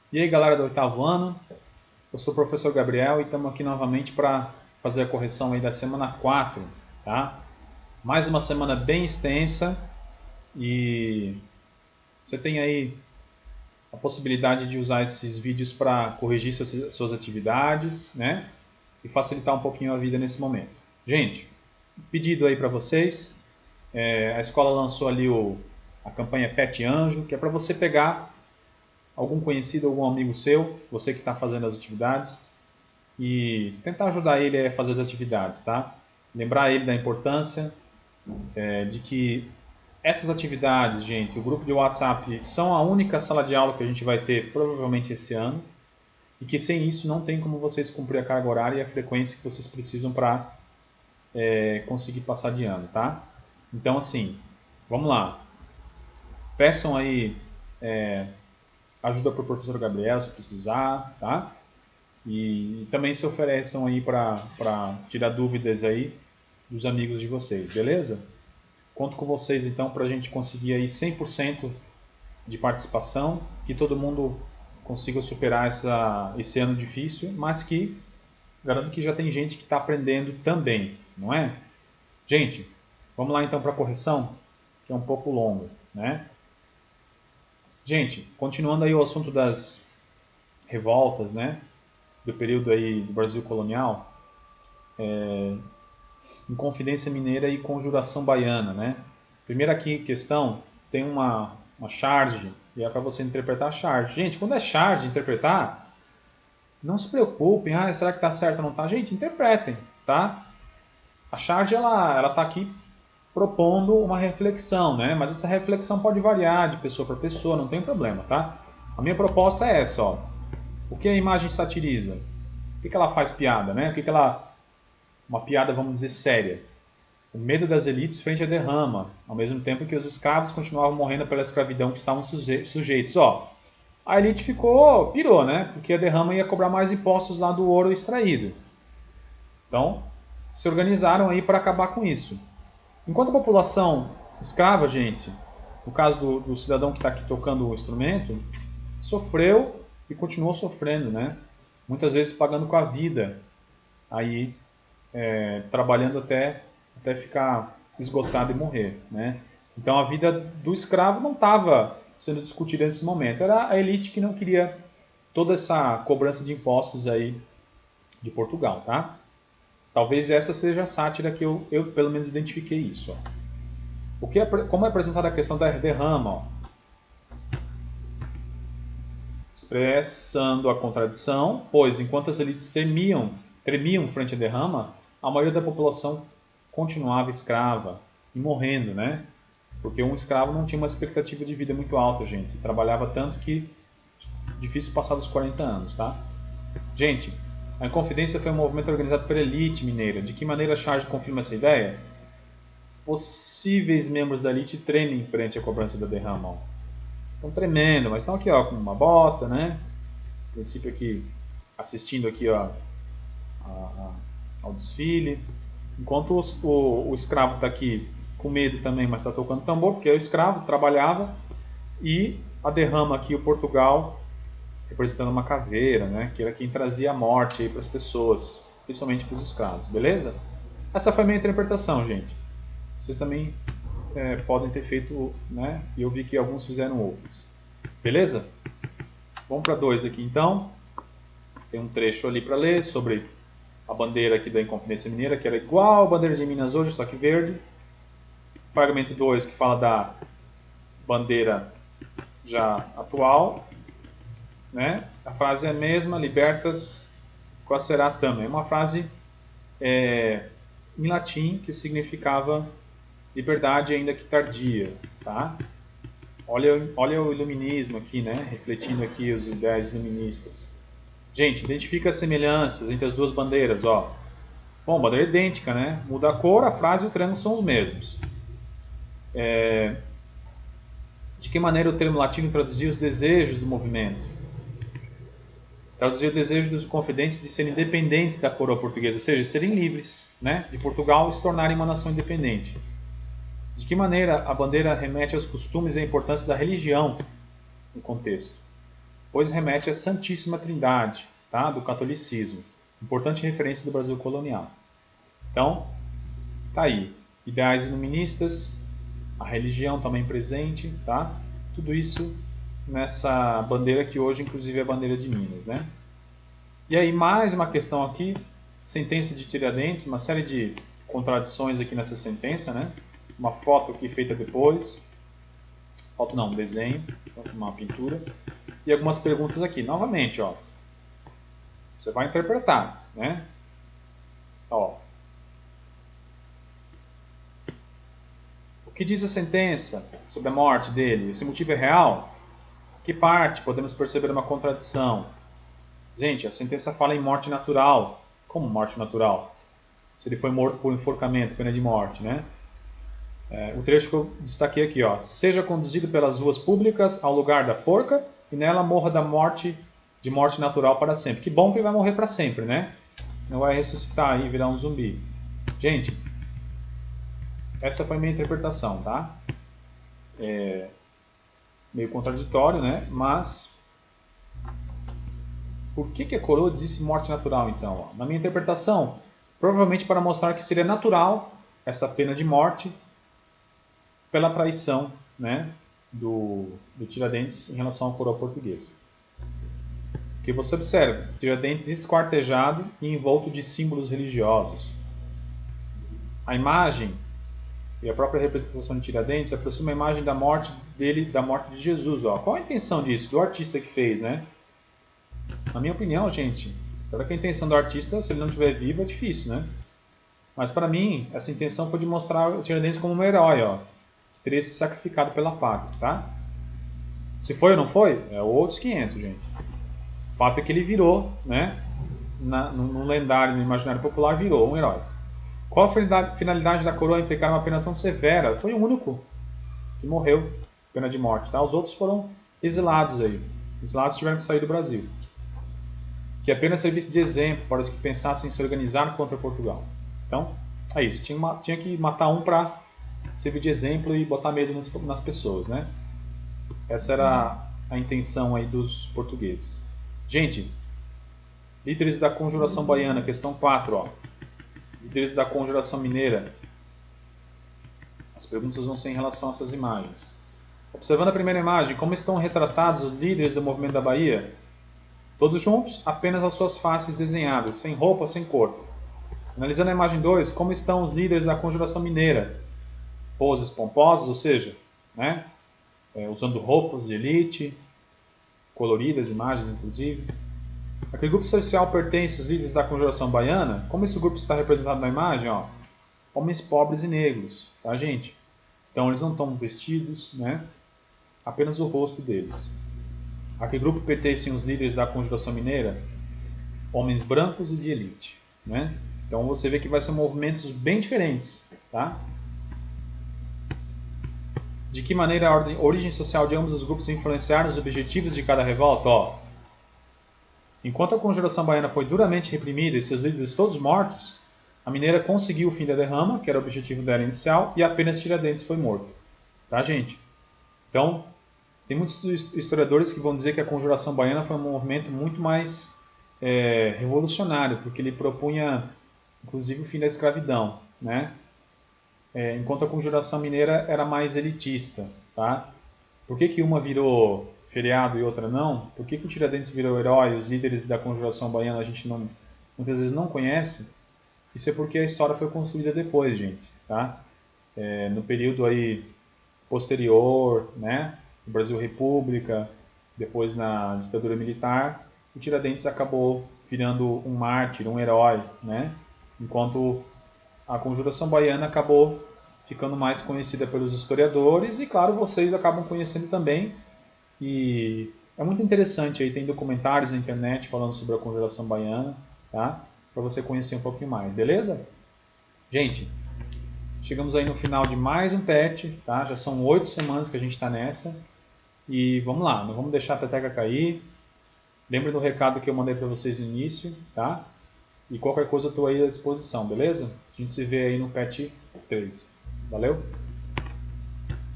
E aí, galera do oitavo ano, eu sou o professor Gabriel e estamos aqui novamente para fazer a correção aí da semana 4, tá? Mais uma semana bem extensa e você tem aí a possibilidade de usar esses vídeos para corrigir suas atividades, né? E facilitar um pouquinho a vida nesse momento. Gente, pedido aí para vocês, a escola lançou ali a campanha Pet Anjo, que é para você pegar algum conhecido, algum amigo seu, você que está fazendo as atividades, e tentar ajudar ele a fazer as atividades, tá? Lembrar ele da importância de que essas atividades, gente, o grupo de WhatsApp são a única sala de aula que a gente vai ter provavelmente esse ano e que sem isso não tem como vocês cumprir a carga horária e a frequência que vocês precisam para conseguir passar de ano, tá? Então, assim, vamos lá. Peçam aí ajuda para o professor Gabriel se precisar, tá? E também se ofereçam aí para tirar dúvidas aí dos amigos de vocês, beleza? Conto com vocês então para a gente conseguir aí 100% de participação, que todo mundo consiga superar esse ano difícil, mas que garanto que já tem gente que está aprendendo também, não é? Gente, vamos lá então para a correção, que é um pouco longa, né? Gente, continuando aí o assunto das revoltas, né? Do período aí do Brasil colonial, Inconfidência Mineira e Conjuração Baiana, né? Primeira aqui questão, tem uma charge, e é para você interpretar a charge. Gente, quando é charge, interpretar, não se preocupem, será que está certo ou não está? Gente, interpretem, tá? A charge, ela tá aqui propondo uma reflexão, né? Mas essa reflexão pode variar de pessoa para pessoa, não tem problema, tá? A minha proposta é essa, ó. O que a imagem satiriza? O que ela faz piada, né? Uma piada, vamos dizer, séria. O medo das elites frente à derrama, ao mesmo tempo que os escravos continuavam morrendo pela escravidão que estavam sujeitos. Ó, a elite pirou, né? Porque a derrama ia cobrar mais impostos lá do ouro extraído. Então, se organizaram aí para acabar com isso. Enquanto a população escrava, gente, no caso do cidadão que está aqui tocando o instrumento, sofreu e continuou sofrendo, né? Muitas vezes pagando com a vida, aí trabalhando até ficar esgotado e morrer, né? Então a vida do escravo não estava sendo discutida nesse momento. Era a elite que não queria toda essa cobrança de impostos aí de Portugal, tá? Talvez essa seja a sátira que eu pelo menos identifiquei isso. Ó. Como é apresentada a questão da derrama, ó, expressando a contradição, pois enquanto as elites tremiam frente à derrama, a maioria da população continuava escrava e morrendo, né? Porque um escravo não tinha uma expectativa de vida muito alta, gente. Trabalhava tanto que difícil passar dos 40 anos, tá? Gente, a Inconfidência foi um movimento organizado pela elite mineira. De que maneira Charles confirma essa ideia? Possíveis membros da elite tremem frente à cobrança da derrama. Ó. Estão tremendo, mas estão aqui ó, com uma bota, né? No princípio aqui, assistindo aqui ó, ao desfile. Enquanto o escravo está aqui com medo também, mas está tocando tambor, porque é o escravo, trabalhava. E a derrama aqui, o Portugal, representando uma caveira, né? Que era quem trazia a morte para as pessoas, principalmente para os escravos, beleza? Essa foi a minha interpretação, gente. Vocês também podem ter feito, né? E eu vi que alguns fizeram outros. Beleza? Vamos para 2 aqui então. Tem um trecho ali para ler sobre a bandeira aqui da Inconfidência Mineira, que era igual a bandeira de Minas hoje, só que verde. Fragmento 2 que fala da bandeira já atual. Né? A frase é a mesma, libertas quaeseratam. É uma frase em latim que significava liberdade ainda que tardia. Tá? Olha o iluminismo aqui, né? Refletindo aqui os ideais iluministas. Gente, identifica as semelhanças entre as duas bandeiras. Ó. Bom, bandeira idêntica, né? Muda a cor, a frase e o triângulo são os mesmos. De que maneira o termo latino traduzia os desejos do movimento? Traduzia o desejo dos confidentes de serem independentes da coroa portuguesa, ou seja, serem livres, né? De Portugal e se tornarem uma nação independente. De que maneira a bandeira remete aos costumes e à importância da religião no contexto? pois remete à Santíssima Trindade, tá? Do catolicismo. Importante referência do Brasil colonial. Então, tá aí. Ideais iluministas, a religião também presente, tá? Tudo isso nessa bandeira que hoje, inclusive, é a bandeira de Minas, né? E aí, mais uma questão aqui, sentença de Tiradentes, uma série de contradições aqui nessa sentença, né? Uma foto aqui feita depois, foto não, um desenho, uma pintura, e algumas perguntas aqui. Novamente, ó, você vai interpretar, né? Ó, o que diz a sentença sobre a morte dele? Esse motivo é real? Que parte podemos perceber uma contradição? Gente, a sentença fala em morte natural. Como morte natural? Se ele foi morto por enforcamento, pena de morte, né? O trecho que eu destaquei aqui, ó. Seja conduzido pelas ruas públicas ao lugar da forca e nela morra de morte natural para sempre. Que bom que ele vai morrer para sempre, né? Não vai ressuscitar e virar um zumbi. Gente, essa foi a minha interpretação, tá? Meio contraditório, né? Mas por que a coroa disse morte natural, então? Ó? Na minha interpretação, provavelmente para mostrar que seria natural essa pena de morte pela traição, né, do Tiradentes em relação à coroa portuguesa. Porque você observa, Tiradentes esquartejado e envolto de símbolos religiosos. A imagem e a própria representação de Tiradentes aproxima a imagem da morte dele, da morte de Jesus. Ó. Qual a intenção disso? Do artista que fez, né? Na minha opinião, gente, será que a intenção do artista, se ele não estiver vivo, é difícil, né? Mas para mim, essa intenção foi de mostrar o Tiradentes como um herói, ó, que teria se sacrificado pela pátria, tá? Se foi ou não foi, é outros 500, gente. O fato é que ele virou, né? No lendário, no imaginário popular, virou um herói. Qual a finalidade da coroa em aplicar uma pena tão severa? Foi o único que morreu, pena de morte, tá? Os outros foram exilados aí. Exilados tiveram que sair do Brasil. Que apenas servisse de exemplo para os que pensassem em se organizar contra Portugal. Então, é isso. Tinha que matar um para servir de exemplo e botar medo nas pessoas, né? Essa era a intenção aí dos portugueses. Gente, líderes da Conjuração Baiana, questão 4, ó. Líderes da Conjuração Mineira. As perguntas vão ser em relação a essas imagens. Observando a primeira imagem, como estão retratados os líderes do movimento da Bahia? Todos juntos, apenas as suas faces desenhadas, sem roupa, sem corpo. Analisando a imagem 2, como estão os líderes da Conjuração Mineira? Poses pomposas, ou seja, né, usando roupas de elite, coloridas, imagens inclusive. A que grupo social pertence os líderes da Conjuração Baiana? Como esse grupo está representado na imagem? Ó, homens pobres e negros, tá, gente? Então eles não estão vestidos, né? Apenas o rosto deles. A que grupo pertencem os líderes da Conjuração Mineira? Homens brancos e de elite, né? Então você vê que vai ser movimentos bem diferentes, tá? De que maneira a origem social de ambos os grupos influenciaram os objetivos de cada revolta? Ó, enquanto a Conjuração Baiana foi duramente reprimida e seus líderes todos mortos, a mineira conseguiu o fim da derrama, que era o objetivo dela inicial, e apenas Tiradentes foi morto. Tá, gente? Então, tem muitos historiadores que vão dizer que a Conjuração Baiana foi um movimento muito mais revolucionário, porque ele propunha, inclusive, o fim da escravidão, né? Enquanto a Conjuração Mineira era mais elitista, tá? Por que uma virou feriado e outra não? Por que o Tiradentes virou herói e os líderes da Conjuração Baiana a gente muitas vezes não conhece? Isso é porque a história foi construída depois, gente, tá? No período aí posterior, né? No Brasil República, depois na ditadura militar, o Tiradentes acabou virando um mártir, um herói, né? Enquanto a Conjuração Baiana acabou ficando mais conhecida pelos historiadores e, claro, vocês acabam conhecendo também. E é muito interessante, aí tem documentários na internet falando sobre a Conjuração Baiana, tá? Para você conhecer um pouquinho mais, beleza? Gente, chegamos aí no final de mais um PET, tá? Já são 8 semanas que a gente está nessa. E vamos lá, não vamos deixar a peteca cair. Lembre do recado que eu mandei para vocês no início, tá? E qualquer coisa eu estou aí à disposição, beleza? A gente se vê aí no PET 3. Valeu?